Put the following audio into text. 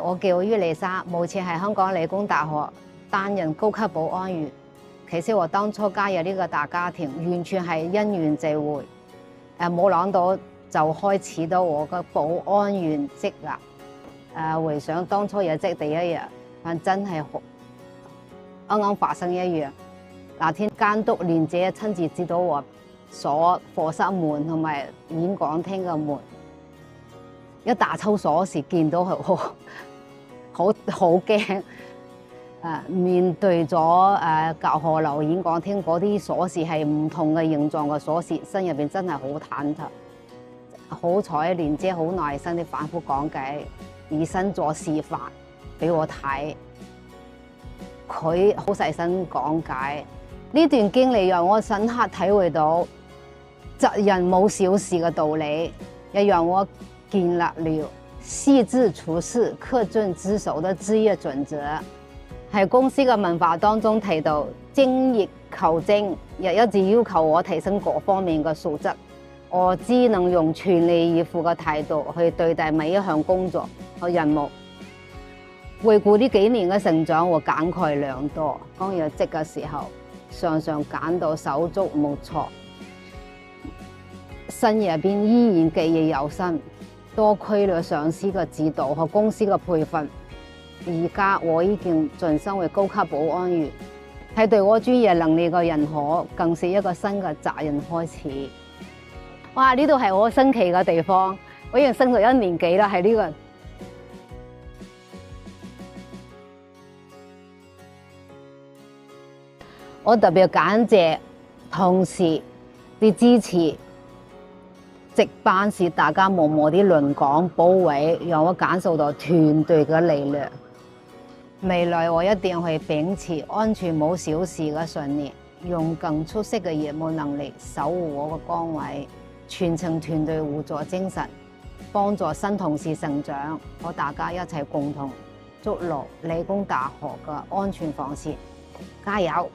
我叫于麗莎，目前係香港理工大學擔任高級保安員。其實我當初加入呢個大家庭，完全係因緣際會，冇諗到就開始到我嘅保安員職啦。回想當初入職第一日，真係啱啱發生一樣。那天監督蓮姐親自指導我鎖課室門同埋演講廳嘅門，一打抽鎖匙見到係好驚。面對咗教學樓演講廳嗰啲鎖匙係唔同嘅形狀嘅鎖匙，心入邊真係好忐忑。好彩蓮姐好耐心地反覆講解，以身作示範俾我睇。佢好細心講解，呢段經歷讓我深刻體會到責任冇小事嘅道理，亦讓我建立了細緻處事、恪盡職守嘅職業準則。喺公司嘅文化當中提到精益求精，亦一直要求我提升各方面嘅素質。我只能用全力以赴嘅態度去對待每一項工作和任務。回顧呢幾年嘅成長，我感慨良多。剛入職嘅時候，常常感到手足無措，心入邊依然記憶猶新。多虧了上司嘅指導和公司嘅培訓，而家我已經晉升為高級保安員，係對我專業能力嘅認可，更是一個新嘅責任開始。哇！呢度係我新奇嘅地方，我已經升咗1年幾啦，喺呢個。我特別感謝同事啲支持，值班時大家默默啲輪崗保衛，讓我感受到團隊嘅力量。未來我一定會秉持安全冇小事嘅信念，用更出色嘅業務能力守護我嘅崗位，傳承團隊互助精神，幫助新同事成長，和大家一齊共同築牢理工大學嘅安全防線。加油！